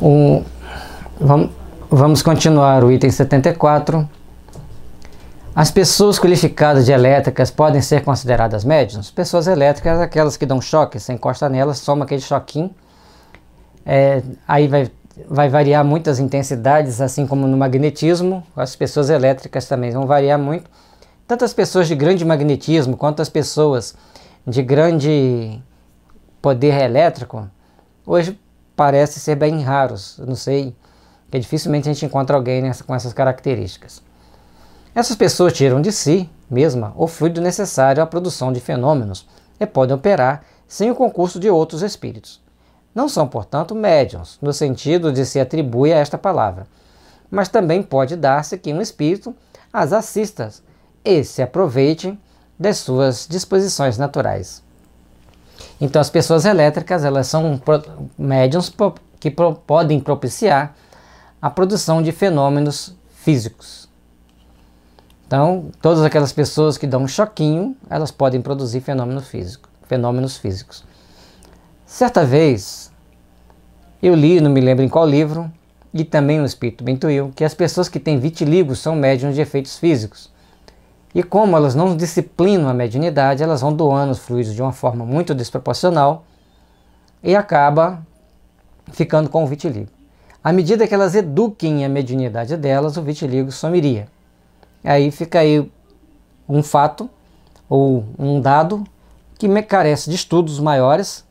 O, vamos continuar o item 74. As pessoas qualificadas de elétricas podem ser consideradas médiums? Pessoas elétricas, aquelas que dão choque, você encosta nelas, toma aquele choquinho. Aí vai variar muitas intensidades, assim como no magnetismo. As pessoas elétricas também vão variar muito. Tanto as pessoas de grande magnetismo, quanto as pessoas de grande poder elétrico, hoje parece ser bem raros. Eu não sei, que dificilmente a gente encontra alguém com essas características. Essas pessoas tiram de si mesma o fluido necessário à produção de fenômenos e podem operar sem o concurso de outros espíritos. Não são, portanto, médiuns, no sentido de se atribui a esta palavra, mas também pode dar-se que um espírito as assista e se aproveite das suas disposições naturais. Então, as pessoas elétricas, elas são médiuns que podem propiciar a produção de fenômenos físicos. Então, todas aquelas pessoas que dão um choquinho, elas podem produzir fenômenos físicos. Certa vez, eu li, não me lembro em qual livro, e também o Espírito me intuiu, que as pessoas que têm vitiligo são médiuns de efeitos físicos. E como elas não disciplinam a mediunidade, elas vão doando os fluidos de uma forma muito desproporcional e acaba ficando com o vitiligo. À medida que elas eduquem a mediunidade delas, o vitiligo sumiria. Aí fica aí um fato ou um dado que carece de estudos maiores,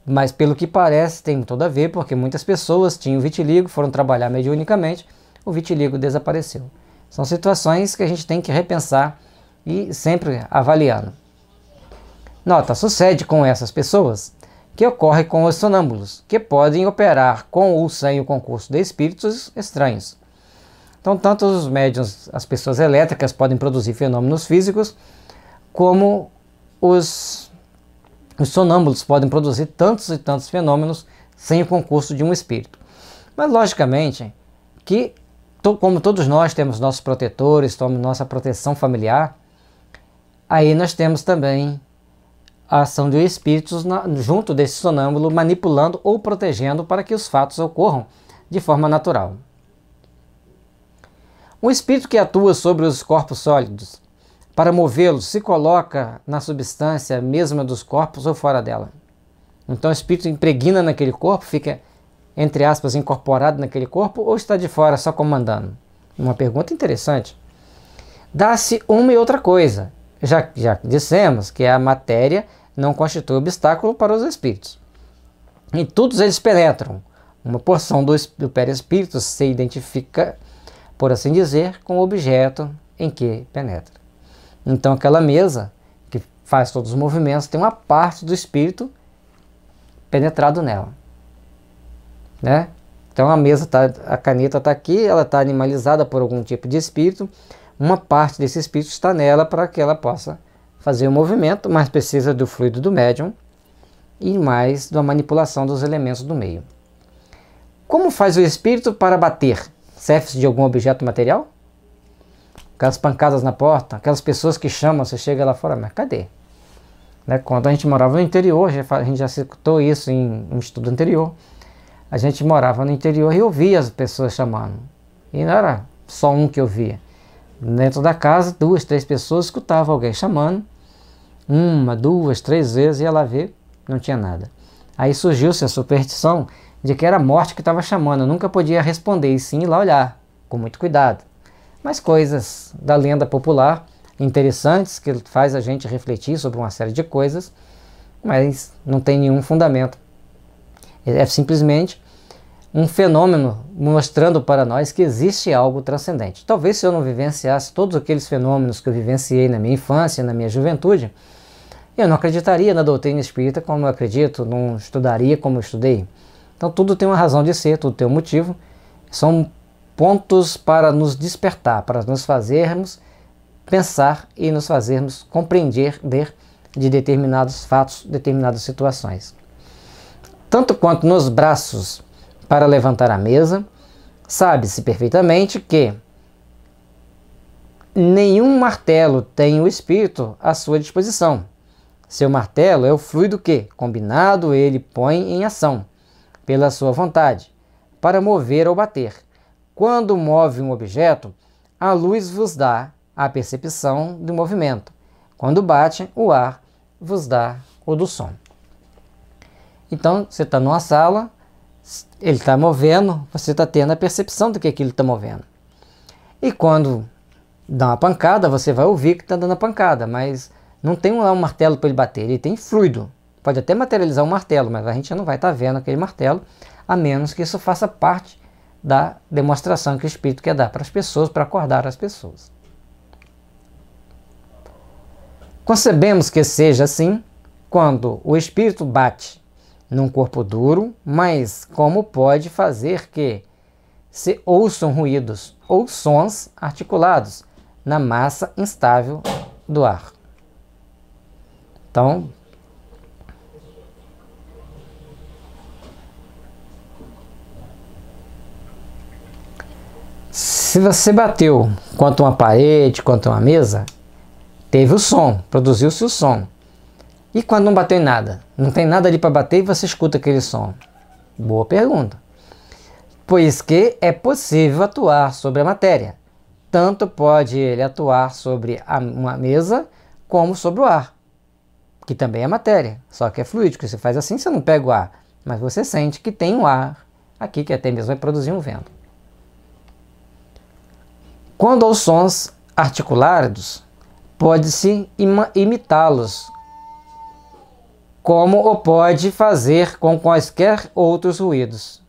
mas pelo que parece tem tudo a ver, porque muitas pessoas tinham vitiligo, foram trabalhar mediunicamente, o vitiligo desapareceu. São situações que a gente tem que repensar e sempre avaliando. Nota, sucede com essas pessoas que ocorre com os sonâmbulos, que podem operar com ou sem o concurso de espíritos estranhos. Então, tanto os médiuns, as pessoas elétricas podem produzir fenômenos físicos, como os sonâmbulos podem produzir tantos e tantos fenômenos sem o concurso de um espírito. Mas, logicamente, que como todos nós temos nossos protetores, temos nossa proteção familiar, aí nós temos também a ação de espíritos junto desse sonâmbulo, manipulando ou protegendo para que os fatos ocorram de forma natural. O espírito que atua sobre os corpos sólidos para movê-los se coloca na substância mesma dos corpos ou fora dela. Então o espírito impregna naquele corpo, fica, entre aspas, incorporado naquele corpo, ou está de fora só comandando? Uma pergunta interessante. Dá-se uma e outra coisa. Já dissemos que a matéria não constitui obstáculo para os espíritos. Em todos eles penetram. Uma porção do perispírito se identifica, por assim dizer, com o objeto em que penetra. Então aquela mesa que faz todos os movimentos tem uma parte do espírito penetrado nela, né? Então a caneta está aqui, ela está animalizada por algum tipo de espírito, uma parte desse espírito está nela para que ela possa fazer o movimento, mas precisa do fluido do médium e mais da manipulação dos elementos do meio. Como faz o espírito para bater? Serve-se de algum objeto material? Aquelas pancadas na porta, aquelas pessoas que chamam, você chega lá fora, mas cadê? Né? Quando a gente morava no interior, a gente já citou isso em um estudo anterior, a gente morava no interior e ouvia as pessoas chamando. E não era só um que ouvia. Dentro da casa, 2, 3 pessoas escutavam alguém chamando, 1, 2, 3 vezes, ia lá ver, não tinha nada. Aí surgiu-se a superstição de que era a morte que estava chamando. Eu nunca podia responder, e sim ir lá olhar, com muito cuidado. Mas coisas da lenda popular interessantes, que faz a gente refletir sobre uma série de coisas, mas não tem nenhum fundamento. É simplesmente um fenômeno mostrando para nós que existe algo transcendente. Talvez se eu não vivenciasse todos aqueles fenômenos que eu vivenciei na minha infância, na minha juventude, eu não acreditaria na doutrina espírita como eu acredito, não estudaria como eu estudei. Então tudo tem uma razão de ser, tudo tem um motivo. São pontos para nos despertar, para nos fazermos pensar e nos fazermos compreender de determinados fatos, determinadas situações. Tanto quanto nos braços para levantar a mesa, sabe-se perfeitamente que nenhum martelo tem o espírito à sua disposição. Seu martelo é o fluido que, combinado, ele põe em ação, pela sua vontade, para mover ou bater. Quando move um objeto, a luz vos dá a percepção do movimento. Quando bate, o ar vos dá o do som. Então, você está numa sala, ele está movendo, você está tendo a percepção do que aquilo está movendo. E quando dá uma pancada, você vai ouvir que está dando a pancada, mas não tem um martelo para ele bater, ele tem fluido. Pode até materializar um martelo, mas a gente não vai estar vendo aquele martelo, a menos que isso faça parte da demonstração que o Espírito quer dar para as pessoas, para acordar as pessoas. Concebemos que seja assim quando o Espírito bate num corpo duro, mas como pode fazer que se ouçam ruídos ou sons articulados na massa instável do ar. Então, se você bateu contra uma parede, contra uma mesa, teve o som, produziu-se o som. E quando não bateu em nada? Não tem nada ali para bater e você escuta aquele som? Boa pergunta. Pois que é possível atuar sobre a matéria. Tanto pode ele atuar sobre uma mesa como sobre o ar, que também é matéria, só que é fluídico. Você faz assim, você não pega o ar, mas você sente que tem um ar aqui que até mesmo vai produzir um vento. Quando aos sons articulados, pode-se imitá-los, como o pode fazer com quaisquer outros ruídos.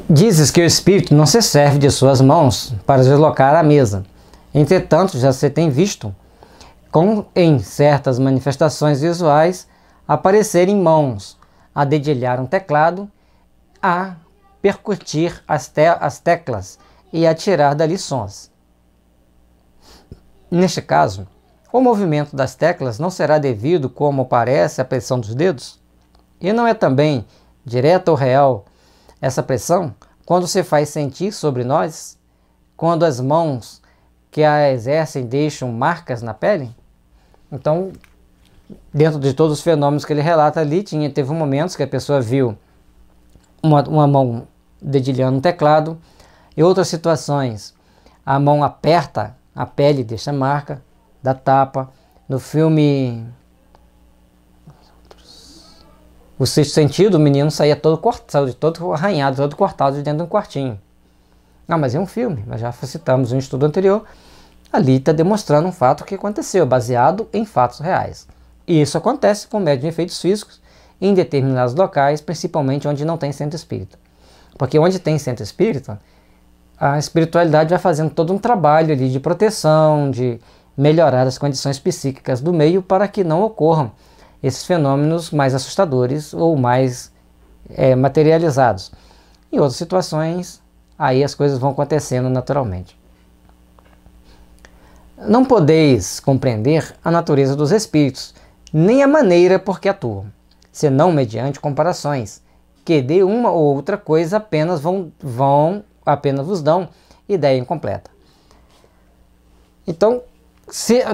Dizes que o Espírito não se serve de suas mãos para deslocar a mesa. Entretanto, já se tem visto, em certas manifestações visuais, aparecerem mãos a dedilhar um teclado, a percutir as teclas e a tirar dali sons. Neste caso, o movimento das teclas não será devido, como parece, à pressão dos dedos? E não é também direta ou real essa pressão quando se faz sentir sobre nós, quando as mãos que a exercem deixam marcas na pele? Então, dentro de todos os fenômenos que ele relata ali, teve momentos que a pessoa viu uma mão dedilhando um teclado, em outras situações a mão aperta a pele, deixa marca da tapa. No filme O Sexto Sentido, o menino saía todo arranhado, todo cortado de dentro de um quartinho. Ah, mas é um filme, nós já citamos em um estudo anterior. Ali está demonstrando um fato que aconteceu, baseado em fatos reais. E isso acontece com médium de efeitos físicos em determinados locais, principalmente onde não tem centro espírita. Porque onde tem centro espírita, a espiritualidade vai fazendo todo um trabalho ali de proteção, de melhorar as condições psíquicas do meio para que não ocorram esses fenômenos mais assustadores ou mais materializados. Em outras situações, aí as coisas vão acontecendo naturalmente. Não podeis compreender a natureza dos espíritos, nem a maneira por que atuam, senão mediante comparações, que de uma ou outra coisa apenas apenas vos dão ideia incompleta. Então,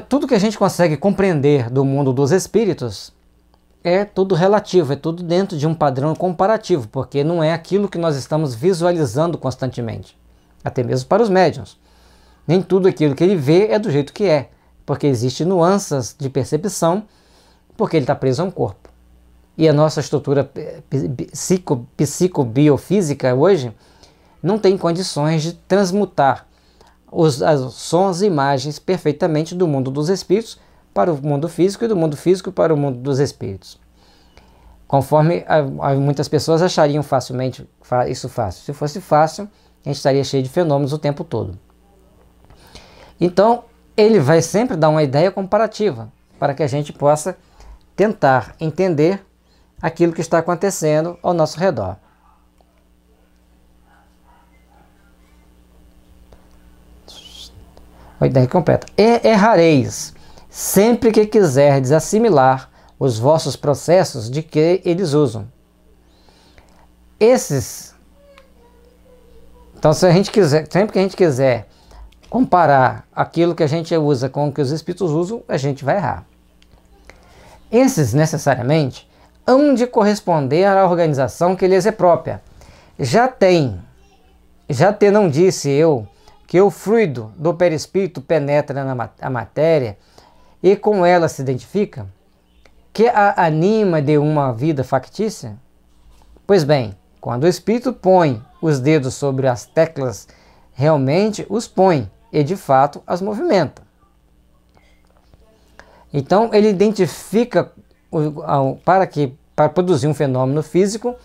tudo que a gente consegue compreender do mundo dos espíritos é tudo relativo, é tudo dentro de um padrão comparativo, porque não é aquilo que nós estamos visualizando constantemente, até mesmo para os médiuns. Nem tudo aquilo que ele vê é do jeito que é, porque existem nuances de percepção, porque ele está preso a um corpo. E a nossa estrutura psicobiofísica hoje não tem condições de transmutar os sons e imagens perfeitamente do mundo dos espíritos para o mundo físico e do mundo físico para o mundo dos espíritos. Conforme muitas pessoas achariam facilmente isso fácil. Se fosse fácil, a gente estaria cheio de fenômenos o tempo todo. Então, ele vai sempre dar uma ideia comparativa para que a gente possa tentar entender aquilo que está acontecendo ao nosso redor. A ideia completa. E errareis, sempre que quiserdes assimilar os vossos processos de que eles usam. Então, se a gente quiser, sempre que a gente quiser comparar aquilo que a gente usa com o que os espíritos usam, a gente vai errar. Esses, necessariamente, hão de corresponder à organização que lhes é própria. Já não disse eu que o fluido do perispírito penetra na matéria e com ela se identifica, que a anima de uma vida factícia? Pois bem, quando o espírito põe os dedos sobre as teclas, realmente os põe e de fato as movimenta. Então ele identifica, para produzir um fenômeno físico,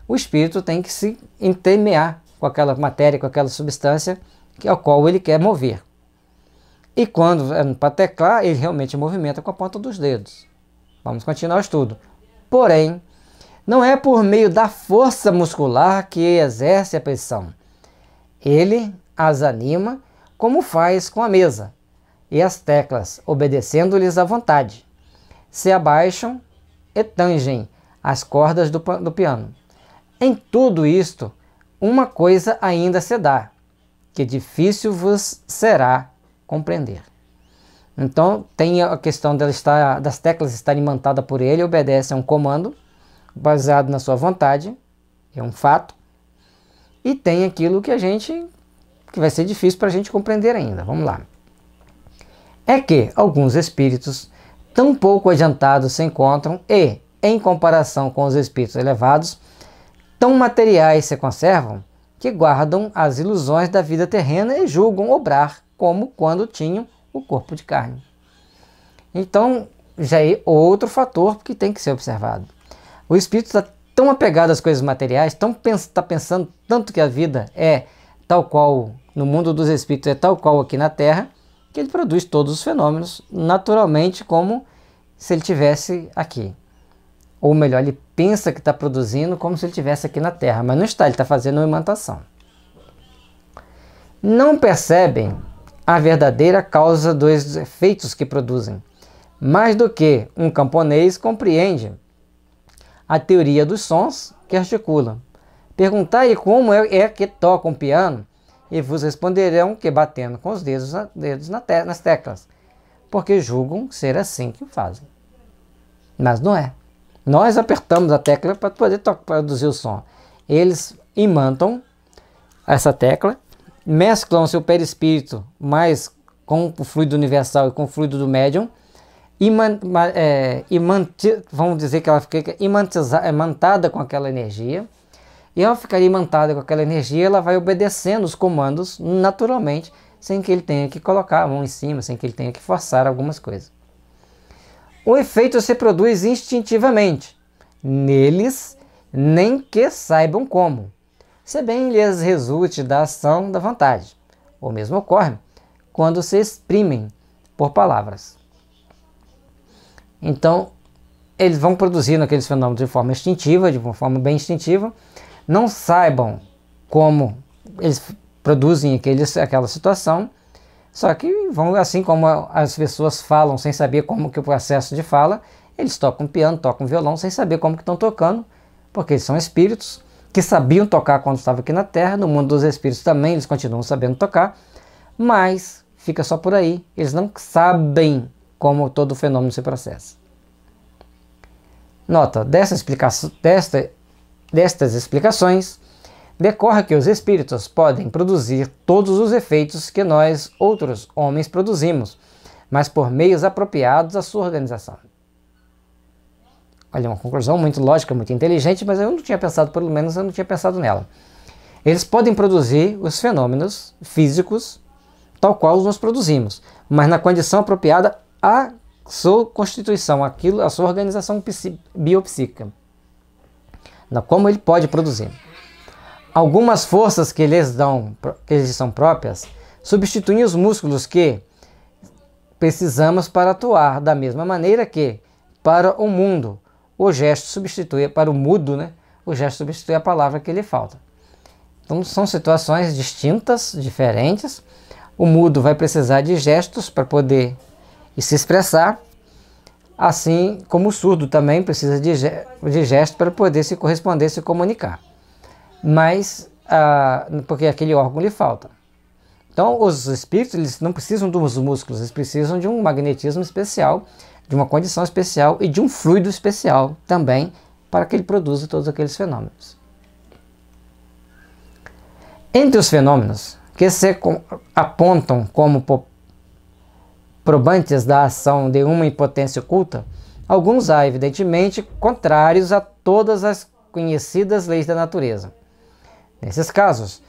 o espírito tem que se entremear com aquela matéria, com aquela substância ao qual ele quer mover. E quando é para teclar, ele realmente movimenta com a ponta dos dedos. Vamos continuar o estudo. Porém, não é por meio da força muscular que exerce a pressão. Ele as anima como faz com a mesa e as teclas, obedecendo-lhes à vontade. Se abaixam e tangem as cordas do piano. Em tudo isto, uma coisa ainda se dá, que difícil vos será compreender. Então tem a questão das teclas estarem imantadas por ele, obedece a um comando baseado na sua vontade, é um fato, e tem aquilo que vai ser difícil para a gente compreender ainda. Vamos lá. É que alguns espíritos tão pouco adiantados se encontram e, em comparação com os espíritos elevados, tão materiais se conservam, que guardam as ilusões da vida terrena e julgam obrar como quando tinham o corpo de carne. Então, já é outro fator que tem que ser observado. O espírito está tão apegado às coisas materiais, está pensando tanto que a vida é tal qual no mundo dos espíritos, é tal qual aqui na Terra, que ele produz todos os fenômenos naturalmente como se ele tivesse aqui. Ou melhor, ele pensa que está produzindo como se ele estivesse aqui na Terra, mas não está, ele está fazendo uma imantação. Não percebem a verdadeira causa dos efeitos que produzem, mais do que um camponês compreende a teoria dos sons que articulam. Perguntai como é que toca um piano, e vos responderão que batendo com os dedos nas teclas, porque julgam ser assim que o fazem. Mas não é. Nós apertamos a tecla para poder produzir o som. Eles imantam essa tecla, mesclam seu perispírito mais com o fluido universal e com o fluido do médium, vamos dizer que ela fica imantada com aquela energia, e ao ficar imantada com aquela energia, ela vai obedecendo os comandos naturalmente, sem que ele tenha que colocar a mão em cima, sem que ele tenha que forçar algumas coisas. O efeito se produz instintivamente, neles, nem que saibam como, se bem lhes resulte da ação da vontade. O mesmo ocorre quando se exprimem por palavras. Então, eles vão produzindo aqueles fenômenos de forma instintiva, de uma forma bem instintiva, não saibam como eles produzem aquela situação, só que vão, assim como as pessoas falam sem saber como que o processo de fala, eles tocam piano, tocam violão sem saber como que estão tocando, porque eles são espíritos que sabiam tocar quando estavam aqui na Terra. No mundo dos espíritos também eles continuam sabendo tocar, mas fica só por aí, eles não sabem como todo o fenômeno se processa. Nota, destas explicações, decorre que os espíritos podem produzir todos os efeitos que nós, outros homens, produzimos, mas por meios apropriados à sua organização. Olha, uma conclusão muito lógica, muito inteligente, mas eu não tinha pensado, pelo menos eu não tinha pensado nela. Eles podem produzir os fenômenos físicos tal qual nós produzimos, mas na condição apropriada à sua constituição, a sua organização biopsíquica, como ele pode produzir. Algumas forças que lhes são próprias substituem os músculos que precisamos para atuar, da mesma maneira que, para o mundo, o gesto substitui, para o mudo, né, o gesto substitui a palavra que lhe falta. Então são situações distintas, diferentes. O mudo vai precisar de gestos para poder se expressar, assim como o surdo também precisa de gestos para poder se corresponder, se comunicar. Mas, porque aquele órgão lhe falta. Então, os espíritos eles não precisam dos músculos, eles precisam de um magnetismo especial, de uma condição especial e de um fluido especial também para que ele produza todos aqueles fenômenos. Entre os fenômenos que se apontam como probantes da ação de uma impotência oculta, alguns há, evidentemente, contrários a todas as conhecidas leis da natureza. Nesses casos,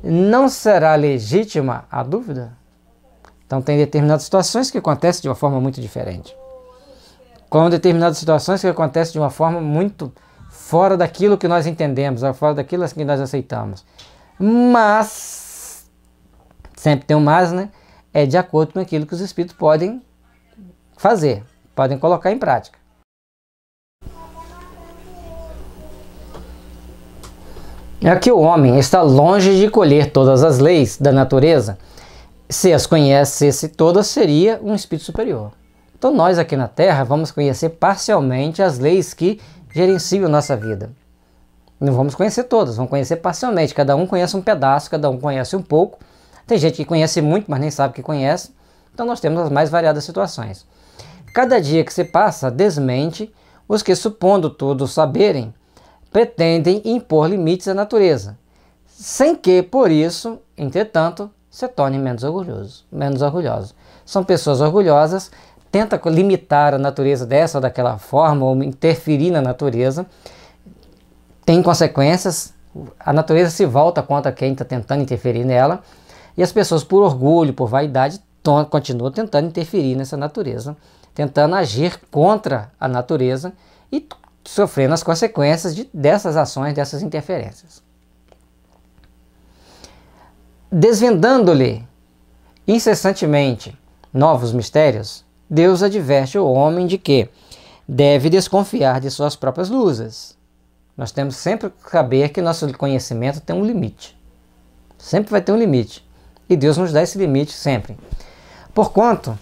não será legítima a dúvida? Então, tem determinadas situações que acontecem de uma forma muito diferente. Como determinadas situações que acontecem de uma forma muito fora daquilo que nós entendemos, fora daquilo que nós aceitamos. Mas, sempre tem um mas, né? É de acordo com aquilo que os espíritos podem fazer, podem colocar em prática. Aqui o homem está longe de colher todas as leis da natureza. Se as conhecesse todas, seria um espírito superior. Então nós aqui na Terra vamos conhecer parcialmente as leis que gerenciam nossa vida. Não vamos conhecer todas, vamos conhecer parcialmente. Cada um conhece um pedaço, cada um conhece um pouco. Tem gente que conhece muito, mas nem sabe que conhece. Então nós temos as mais variadas situações. Cada dia que se passa, desmente os que, supondo tudo saberem, pretendem impor limites à natureza, sem que, por isso, entretanto, se tornem menos orgulhosos. São pessoas orgulhosas, tentam limitar a natureza dessa ou daquela forma, ou interferir na natureza, tem consequências, a natureza se volta contra quem está tentando interferir nela, e as pessoas, por orgulho, por vaidade, continuam tentando interferir nessa natureza, tentando agir contra a natureza e sofrendo as consequências dessas ações, dessas interferências. Desvendando-lhe incessantemente novos mistérios, Deus adverte o homem de que deve desconfiar de suas próprias luzes. Nós temos sempre que saber que nosso conhecimento tem um limite. Sempre vai ter um limite. E Deus nos dá esse limite sempre. Porquanto,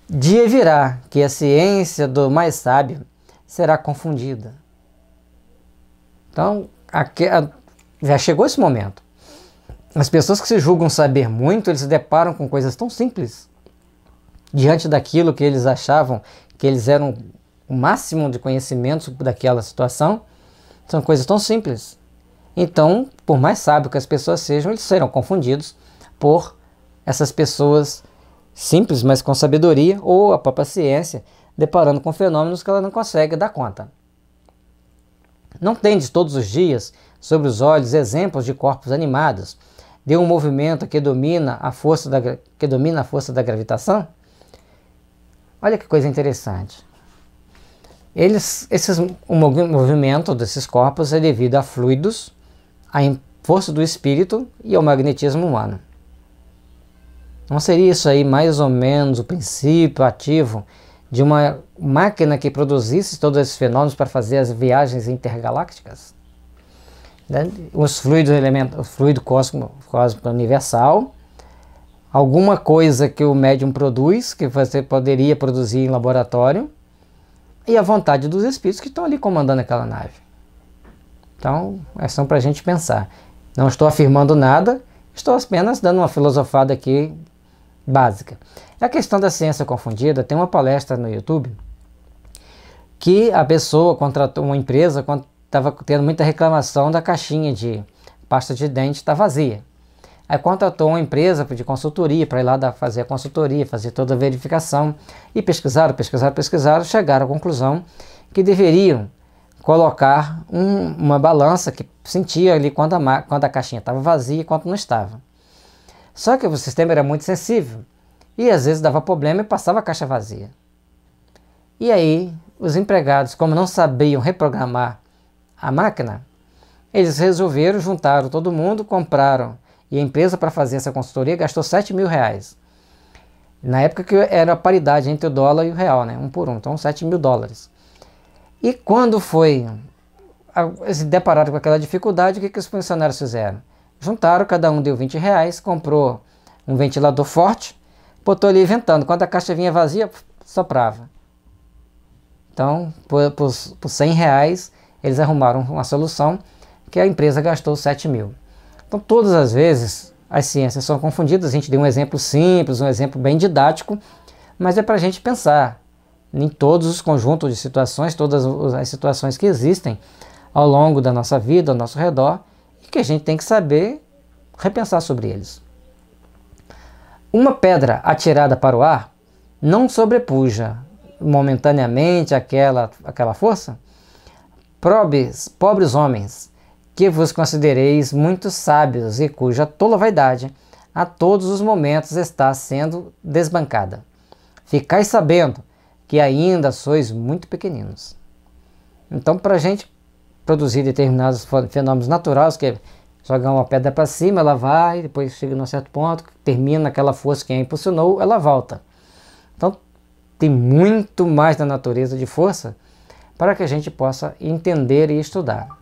dia virá que a ciência do mais sábio será confundida. Então, já chegou esse momento. As pessoas que se julgam saber muito, eles se deparam com coisas tão simples. Diante daquilo que eles achavam que eles eram o máximo de conhecimento daquela situação, são coisas tão simples. Então, por mais sábio que as pessoas sejam, eles serão confundidos por essas pessoas simples, mas com sabedoria, ou a própria ciência, deparando com fenômenos que ela não consegue dar conta. Não tendes todos os dias sobre os olhos exemplos de corpos animados, de um movimento que domina a força da gravitação? Olha que coisa interessante. O movimento desses corpos é devido a fluidos, à força do espírito e ao magnetismo humano. Não seria isso aí mais ou menos o princípio ativo de uma máquina que produzisse todos esses fenômenos para fazer as viagens intergalácticas? Os fluidos o fluido cósmico universal, alguma coisa que o médium produz, que você poderia produzir em laboratório, e a vontade dos espíritos que estão ali comandando aquela nave. Então, é só para a gente pensar. Não estou afirmando nada, estou apenas dando uma filosofada aqui básica. A questão da ciência confundida, tem uma palestra no YouTube que a pessoa contratou uma empresa quando estava tendo muita reclamação da caixinha de pasta de dente estar vazia. Aí contratou uma empresa de consultoria para ir lá fazer a consultoria, fazer toda a verificação, e pesquisaram, chegaram à conclusão que deveriam colocar uma balança que sentia ali quando a caixinha estava vazia e quando não estava. Só que o sistema era muito sensível e às vezes dava problema e passava a caixa vazia. E aí os empregados, como não sabiam reprogramar a máquina, eles resolveram, juntaram todo mundo, compraram, e a empresa para fazer essa consultoria gastou R$7.000. Na época que era a paridade entre o dólar e o real, né? 1 por 1, então $7.000. E quando se depararam com aquela dificuldade, o que os funcionários fizeram? Juntaram, cada um deu R$20, comprou um ventilador forte, botou ali ventando. Quando a caixa vinha vazia, soprava. Então, por R$100, eles arrumaram uma solução que a empresa gastou R$7.000. Então, todas as vezes, as ciências são confundidas. A gente deu um exemplo simples, um exemplo bem didático, mas é para a gente pensar em todos os conjuntos de situações, todas as situações que existem ao longo da nossa vida, ao nosso redor, e que a gente tem que saber repensar sobre eles. Uma pedra atirada para o ar não sobrepuja momentaneamente aquela força? Pobres homens, que vos considereis muito sábios e cuja tola vaidade a todos os momentos está sendo desbancada. Ficai sabendo que ainda sois muito pequeninos. Então, para a gente produzir determinados fenômenos naturais, que é jogar uma pedra para cima, ela vai, depois chega num certo ponto, termina aquela força que a impulsionou, ela volta. Então, tem muito mais na natureza de força para que a gente possa entender e estudar.